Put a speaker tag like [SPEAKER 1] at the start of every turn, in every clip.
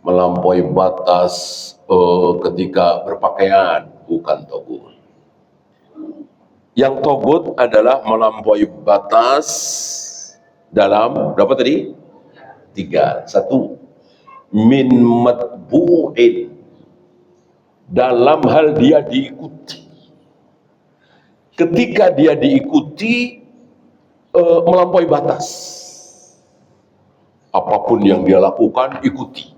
[SPEAKER 1] melampaui batas ketika berpakaian, bukan togut. Yang togut adalah melampaui batas dalam berapa tadi? 3. 1, min matbu'in, dalam hal dia diikuti. Ketika dia diikuti, melampaui batas. Apapun yang dia lakukan, ikuti.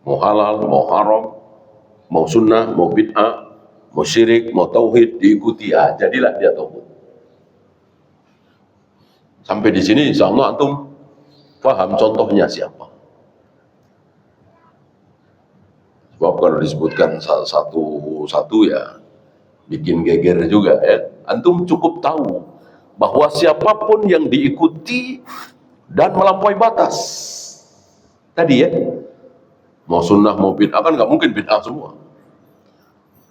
[SPEAKER 1] Mau halal, mau haram, mau sunnah, mau bid'ah, mau syirik, mau tauhid, diikuti. Jadilah dia tauhid. Sampai di sini insya Allah antum paham contohnya siapa. Sebab kalau disebutkan satu-satu ya bikin geger juga ya. Antum cukup tahu bahwa siapapun yang diikuti dan melampaui batas tadi ya, mau sunnah mau bid'ah, kan nggak mungkin bid'ah semua.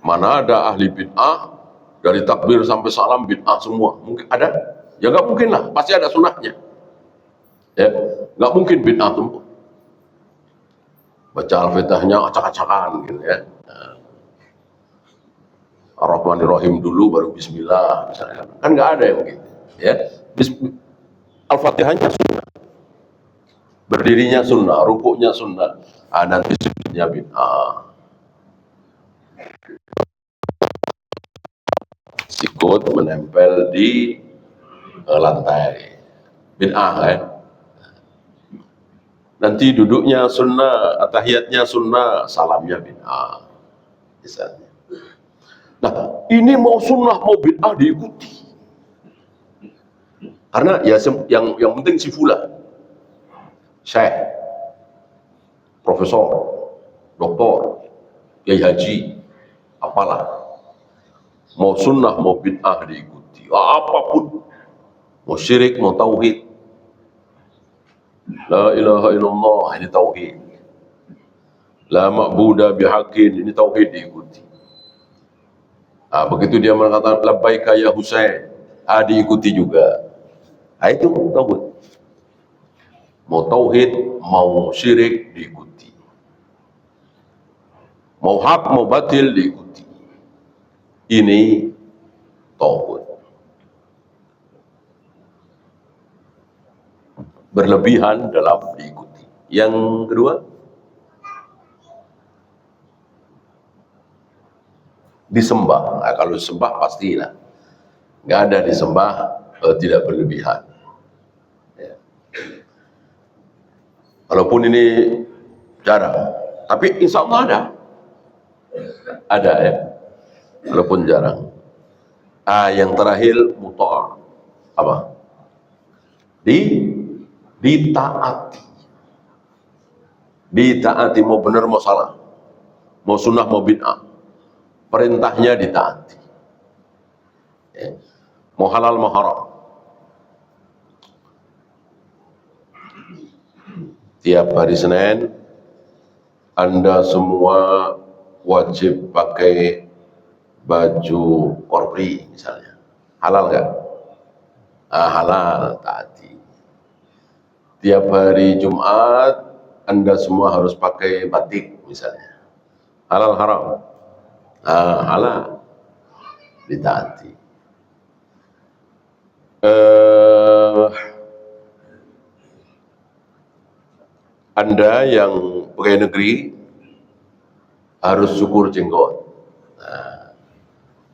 [SPEAKER 1] Mana ada ahli bid'ah dari takbir sampai salam bid'ah semua? Mungkin ada? Ya nggak mungkin lah, pasti ada sunnahnya. Ya, nggak mungkin bid'ah semua. Baca Al-Fatihahnya acak-acakan gitu ya. Ar-Rahmanir-Rahim dulu baru Bismillah misalnya. Kan nggak ada yang begitu. Ya, Al-Fatihahnya sunnah, berdirinya sunnah, rukuknya sunnah, nanti sujudnya bid'ah. Sikut menempel di lantai, bid'ah kan. Nanti duduknya sunnah, tahiyatnya sunnah, salamnya bid'ah misalnya. Nah, ini mau sunnah mau bid'ah diikuti. Karena ya yang penting si fulan, syekh, profesor, doktor, kiai haji, apalah, mau sunnah mau bid'ah diikuti. Apapun, mau syirik mau tauhid, la ilaha illallah, ini tauhid, la ma'buda bihaqqin, ini tauhid diikuti. Begitu dia mengatakan labbaika ya Husain, diikuti juga. Itu tauhid. Mau tauhid, mau syirik diikuti. Mau hak, mau batil diikuti. Ini tauhid. Berlebihan dalam diikuti. Yang kedua, disembah. Nah, kalau disembah pastilah. Nggak ada disembah tidak berlebihan. Ya. Walaupun ini jarang, tapi insya Allah ada. Ada ya, walaupun jarang. Yang terakhir muta', apa? Ditaati. Ditaati, mau benar mau salah, mau sunnah mau bid'ah, perintahnya ditaati. Ya. Mau halal mau haram, tiap hari Senin Anda semua wajib pakai baju korpri misalnya. Halal nggak? Halal, taati. Tiap hari Jumat Anda semua harus pakai batik misalnya. Halal haram? Halal, ditaati. Anda yang pegawai negeri harus syukur jenggot.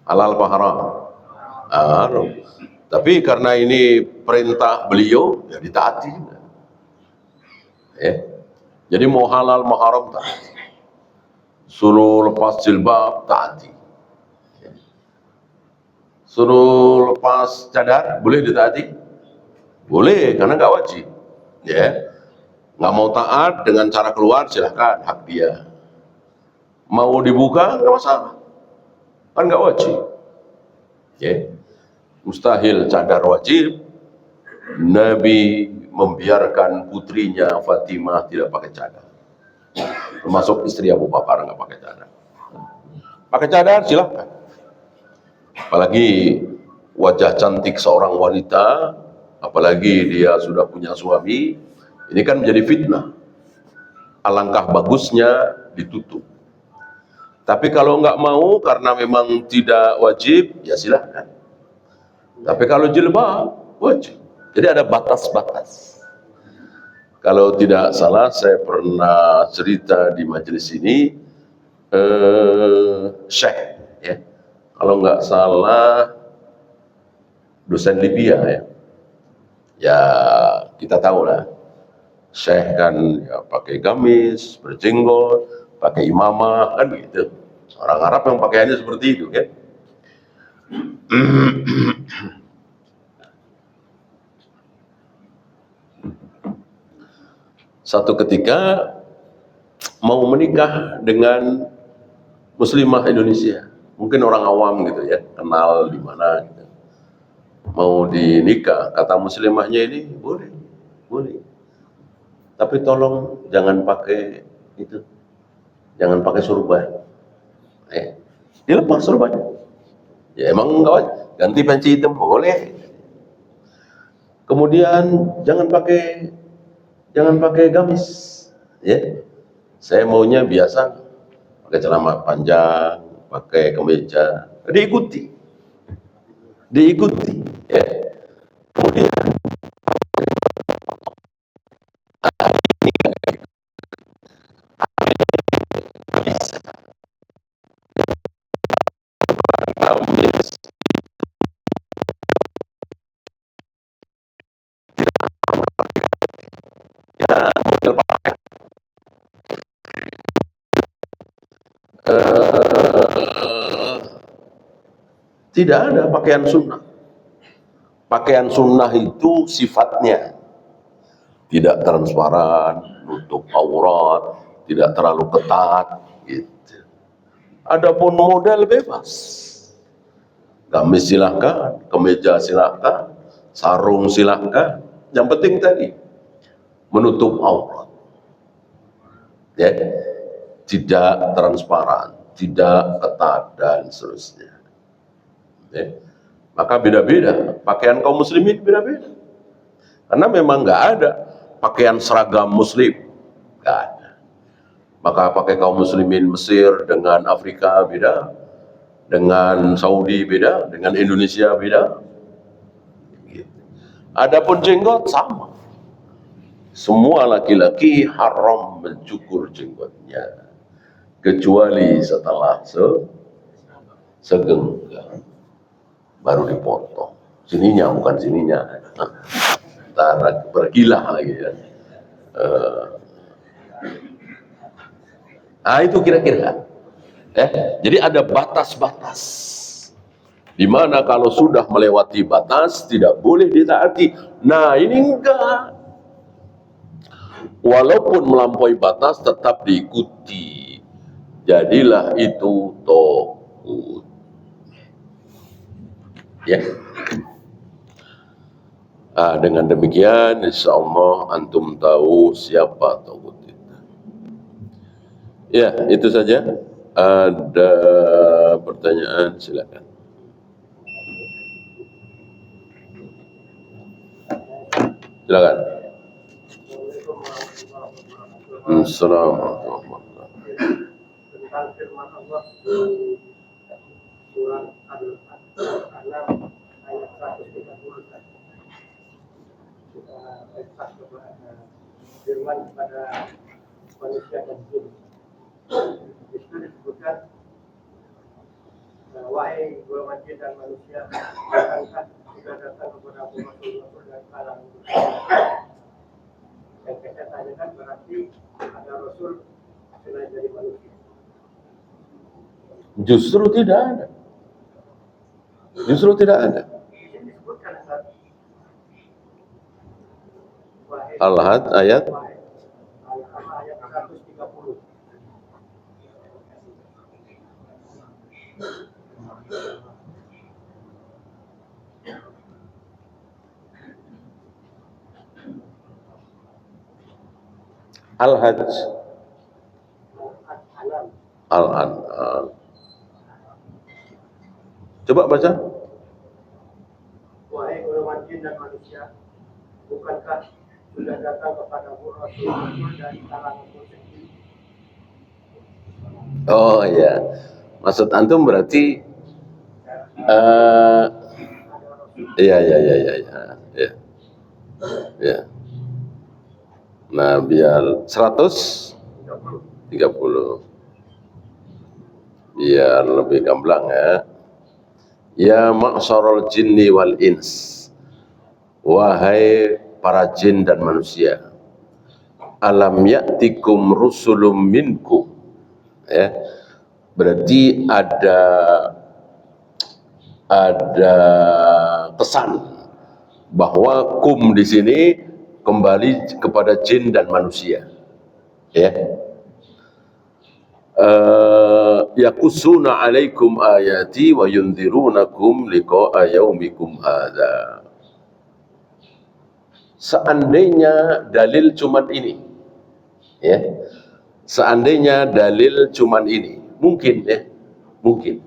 [SPEAKER 1] Halal apa haram? Haram. Tapi karena ini perintah beliau, ya ditaati juga. Ya. Jadi mau halal mau haram taati. Suruh lepas jilbab taati. Suruh lepas cadar boleh ditaati? Boleh, karena nggak wajib. Ya, nggak mau taat dengan cara keluar silahkan, hak dia. Mau dibuka nggak masalah, kan nggak wajib. Ya, mustahil cadar wajib. Nabi membiarkan putrinya Fatimah tidak pakai cadar, termasuk istri Abu Bakar nggak pakai cadar. Pakai cadar silahkan. Apalagi wajah cantik seorang wanita, apalagi dia sudah punya suami, ini kan menjadi fitnah. alangkah bagusnya ditutup. Tapi kalau nggak mau karena memang tidak wajib, ya silahkan. Tapi kalau jilbab, wajib. Jadi ada batas-batas. Kalau tidak salah, saya pernah cerita di majelis ini, Syekh, ya. Kalau nggak salah, dosen Libya, ya. Ya, kita tahu lah. Syekh kan ya, pakai gamis, berjenggot, pakai imamah, kan gitu. Orang Arab yang pakaiannya seperti itu, kan. Satu ketika mau menikah dengan muslimah Indonesia, mungkin orang awam gitu ya, kenal di mana gitu. Mau dinikah, kata muslimahnya ini boleh, boleh. Tapi tolong jangan pakai itu, jangan pakai surban. Dilepas surbannya. Ya emang enggak, ganti panci hitam boleh. Kemudian jangan pakai gamis, ya. Saya maunya biasa, pakai celana panjang, pakai kemeja, diikuti, ya. Kemudian gamis, ya, model tidak ada pakaian sunnah. Pakaian sunnah itu sifatnya tidak transparan, nutup aurat, tidak terlalu ketat, gitu. Adapun model bebas, gamis silahkan, kemeja silahkan, sarung silahkan. Yang penting tadi menutup aurat, ya, tidak transparan, tidak ketat dan seterusnya. Ya. Maka beda-beda, pakaian kaum muslimin beda-beda. Karena memang nggak ada pakaian seragam muslim, nggak ada. Maka pakai kaum muslimin Mesir dengan Afrika beda, dengan Saudi beda, dengan Indonesia beda. Adapun jenggot sama. Semua laki-laki haram mencukur jenggotnya, kecuali setelah segenggam baru dipotong. Sininya bukan sininya. Ntar bergilah lagi ya. Itu kira-kira. Jadi ada batas-batas. Di mana kalau sudah melewati batas tidak boleh ditaati. Nah ini enggak. Walaupun melampaui batas tetap diikuti. Jadilah itu taghut. Ya. Dengan demikian insya Allah antum tahu siapa taghut itu. Ya, itu saja. Ada pertanyaan, silakan. Silakan. Assalamualaikum warahmatullahi wabarakatuh.
[SPEAKER 2] Tentang firman Allah di surat Al-An'am ayat 130 tadi. Kita baca kepada firman kepada manusia dan jin. Di situ disebutkan, wahai golongan jin dan manusia, bukankah sudah datang kepada Rasul dan kalangan yang kita tanyakan berarti ada Rasul selain dari manusia.
[SPEAKER 1] Justru tidak ada. Justru tidak ada.
[SPEAKER 2] Ini disebutkan
[SPEAKER 1] Al-Had ayat
[SPEAKER 2] ayat 130.
[SPEAKER 1] Al-Hajj Al-An'am. Coba baca.
[SPEAKER 2] Wahai golongan jin dan manusia, bukankah sudah datang kepada Rasul dari kalangan muslim
[SPEAKER 1] Oh ya, maksud antum berarti eh iya iya iya iya iya ya, ya. Nah, biar 130 biar lebih gamblang ya. Ya ma'syarul jinni wal ins, wahai para jin dan manusia, alam ya'tikum rusulum minkum, ya. Berarti ada pesan bahwa kum di sini kembali kepada jin dan manusia, ya. Yaqussuna alaikum ayati wa yundirunakum liqa'a yaumikum hadza. Seandainya dalil cuman ini, ya. Seandainya dalil cuman ini, mungkin ya, mungkin.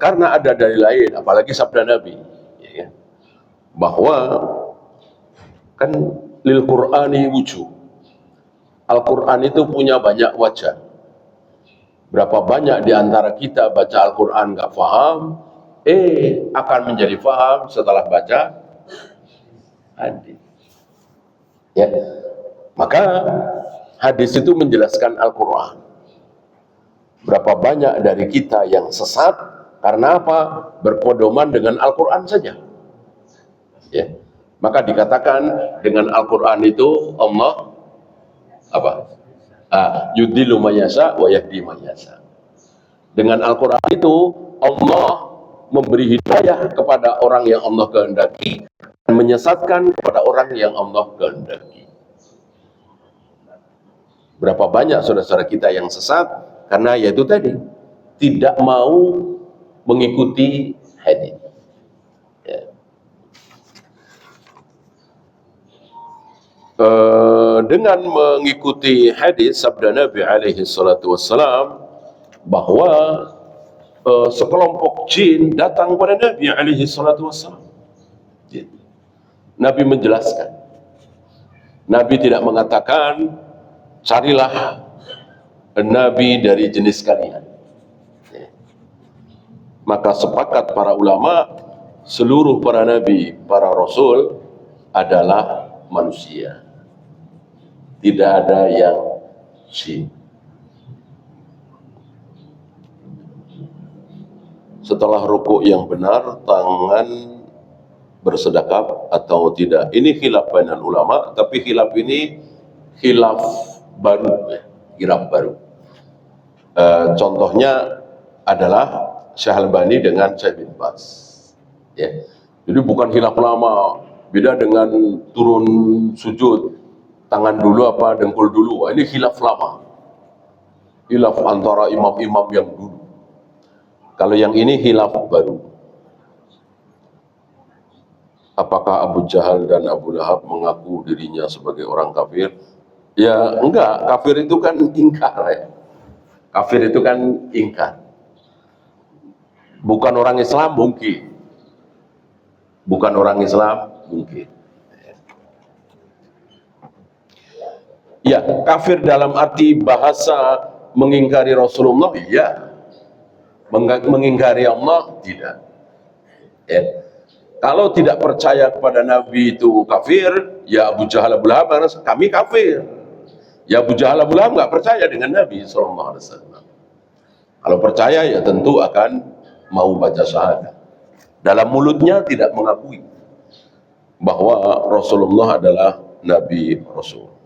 [SPEAKER 1] Karena ada dalil lain, apalagi sabda Nabi, ya, bahwa kan lil Qur'ani wujuh. Al-Quran itu punya banyak wajah. Berapa banyak di antara kita baca Al-Quran nggak paham, akan menjadi paham setelah baca hadis. Ya, maka hadis itu menjelaskan Al-Quran. Berapa banyak dari kita yang sesat karena apa? Berpedoman dengan Al-Quran saja. Ya, maka dikatakan dengan Al-Quran itu Allah apa? Yudhillu man yasha wa yahdi man yasha. Dengan Al-Quran itu Allah memberi hidayah kepada orang yang Allah kehendaki dan menyesatkan kepada orang yang Allah kehendaki. Berapa banyak saudara-saudara kita yang sesat karena yaitu tadi tidak mau mengikuti hadis. Ya. Dengan mengikuti hadis sabda Nabi alaihi salatu wassalam bahwa sekelompok jin datang kepada Nabi alaihi salatu wassalam. Nabi menjelaskan. Nabi tidak mengatakan carilah nabi dari jenis kalian. Maka sepakat para ulama seluruh para nabi, para rasul adalah manusia. Tidak ada yang jin. Setelah rukuk yang benar, tangan bersedekap atau tidak. Ini khilaf bainal ulama, tapi khilaf ini khilaf baru, khilaf baru. Contohnya adalah Syekh Albani dengan Syekh bin Baz. Ya. Jadi bukan khilaf lama, beda dengan turun sujud. Tangan dulu apa dengkul dulu. Wah, ini khilaf lama. Khilaf antara imam-imam yang dulu. Kalau yang ini khilaf baru. Apakah Abu Jahal dan Abu Lahab mengaku dirinya sebagai orang kafir? Ya enggak, kafir itu kan ingkar ya. Kafir itu kan ingkar. Bukan orang Islam mungkin. Bukan orang Islam mungkin. Ya, kafir dalam arti bahasa mengingkari Rasulullah, iya. Mengingkari Allah, tidak. Ya. Kalau tidak percaya kepada Nabi itu kafir, ya Abu Jahal Abu Lahab, kami kafir. Ya Abu Jahal Abu Lahab nggak percaya dengan Nabi SAW. Kalau percaya ya tentu akan mau baca syahadat. Dalam mulutnya tidak mengakui bahwa Rasulullah adalah Nabi Rasul.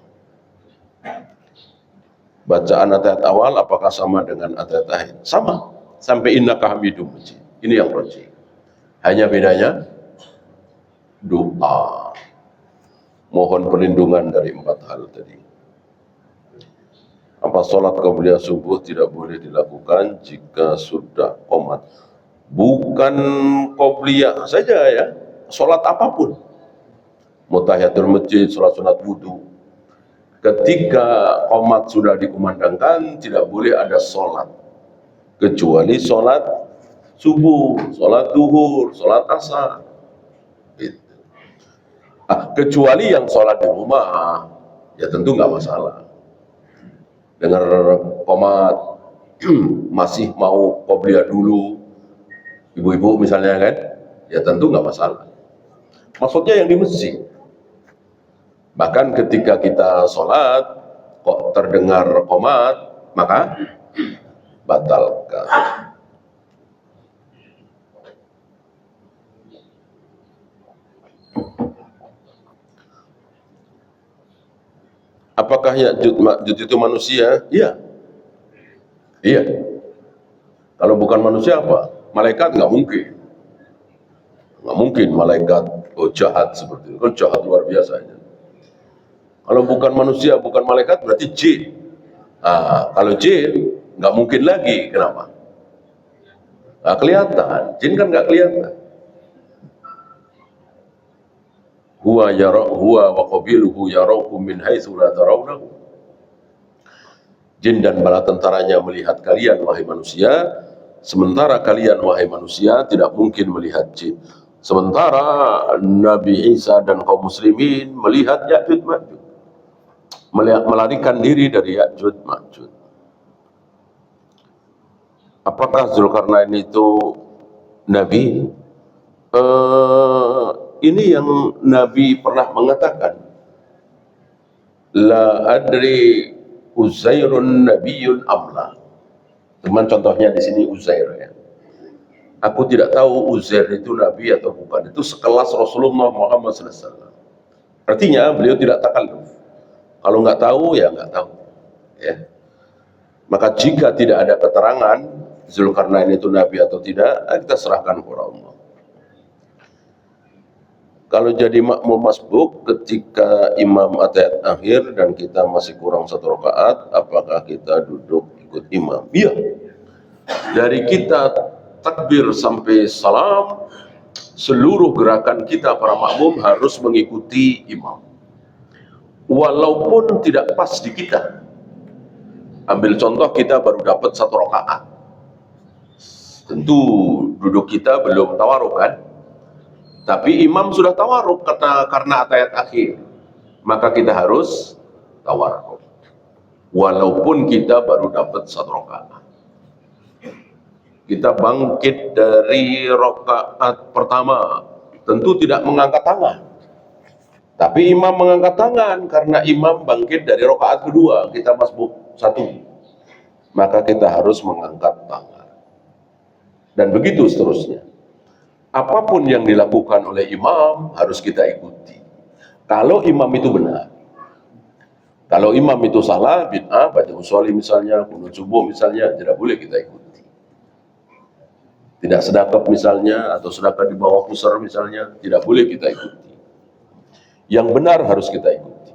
[SPEAKER 1] Bacaan ayat awal apakah sama dengan ayat akhir? Sama. Sampai innaka hamidum majid. Ini yang rajih. Hanya bedanya doa. Mohon perlindungan dari 4 hal tadi. Apa sholat qabliyah subuh tidak boleh dilakukan jika sudah qomat? Bukan qabliyah saja ya. Sholat apapun. Mutahiyatul masjid, sholat sunat wudu. Ketika qomat sudah dikumandangkan, tidak boleh ada sholat. Kecuali sholat subuh, sholat duhur, sholat asar. Gitu. Kecuali yang sholat di rumah, ya tentu nggak masalah. dengar komat masih mau qobliyah dulu, ibu-ibu misalnya kan, ya tentu nggak masalah. Maksudnya yang di masjid. Bahkan ketika kita sholat kok terdengar qomat, maka batalkan. Apakah Ya'juj Ma'juj itu manusia? Iya. Iya. Kalau bukan manusia apa? Malaikat nggak mungkin. Nggak mungkin malaikat jahat seperti itu. Kan jahat luar biasa. Kalau bukan manusia, bukan malaikat, berarti jin. Nah, kalau jin, nggak mungkin lagi. Kenapa? Nggak kelihatan. Jin kan nggak kelihatan. Huwa wa qabiluhu yaraukum min haitsu la tarawnahu. Jin dan bala tentaranya melihat kalian, wahai manusia, sementara kalian, wahai manusia, tidak mungkin melihat jin. Sementara Nabi Isa dan kaum muslimin melihat Ya'juj Ma'juj, melarikan diri dari Ya'juj Ma'juj. Apakah Zulkarnain itu Nabi? Ini yang Nabi pernah mengatakan, la adri Uzairun Nabiyyun amla. Cuman contohnya di sini Uzair ya. Aku tidak tahu Uzair itu Nabi atau bukan. Itu sekelas Rasulullah Muhammad SAW. Artinya beliau tidak takalluf. Kalau nggak tahu ya nggak tahu. Ya. Maka jika tidak ada keterangan Zulkarnain itu Nabi atau tidak, kita serahkan kepada Allah. Kalau jadi makmum masbuk ketika imam atayat akhir dan kita masih kurang 1 rakaat, apakah kita duduk ikut imam? Iya. Dari kita takbir sampai salam, seluruh gerakan kita para makmum harus mengikuti imam. Walaupun tidak pas di kita. Ambil contoh, kita baru dapat 1 rakaat. Tentu duduk kita belum tawaruk kan? Tapi imam sudah tawaruk karena atayat akhir. Maka kita harus tawaruk. Walaupun kita baru dapat 1 rakaat. Kita bangkit dari rakaat pertama, tentu tidak mengangkat tangan. Tapi imam mengangkat tangan karena imam bangkit dari rakaat kedua, kita masbuk 1. Maka kita harus mengangkat tangan. Dan begitu seterusnya. Apapun yang dilakukan oleh imam harus kita ikuti. Kalau imam itu benar. Kalau imam itu salah, bid'ah, baca usholi misalnya, qunut subuh misalnya, tidak boleh kita ikuti. Tidak sedekah misalnya, atau sedekah di bawah pusar misalnya, tidak boleh kita ikuti. Yang benar harus kita ikuti.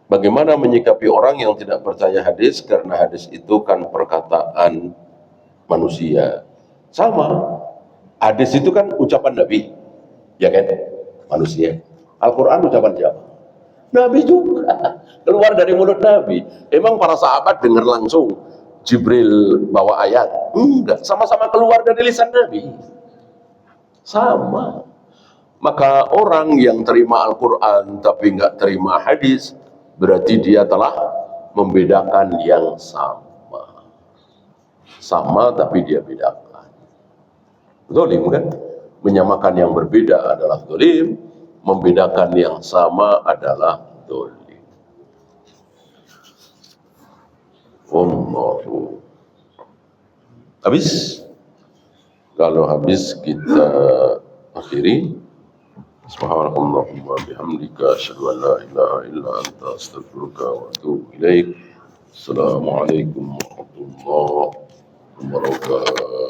[SPEAKER 1] Bagaimana menyikapi orang yang tidak percaya hadis, karena hadis itu kan perkataan manusia. Sama, hadis itu kan ucapan Nabi, ya kan? Manusia. Al-Quran ucapan siapa? Nabi juga, keluar dari mulut Nabi. Emang para sahabat dengar langsung Jibril bawa ayat? Enggak, sama-sama keluar dari lisan Nabi. Sama. Maka orang yang terima Al-Quran tapi nggak terima hadis, berarti dia telah membedakan yang sama. Sama tapi dia bedakan. Zalim kan? Menyamakan yang berbeda adalah zalim, membedakan yang sama adalah zalim. Allahu. Habis? Kalau habis kita akhiri. Subhanallahumma bihamdika asyhadu an la ilaha illa anta astaghfiruka wa atubu ilaik. Assalamualaikum warahmatullahi wabarakatuh.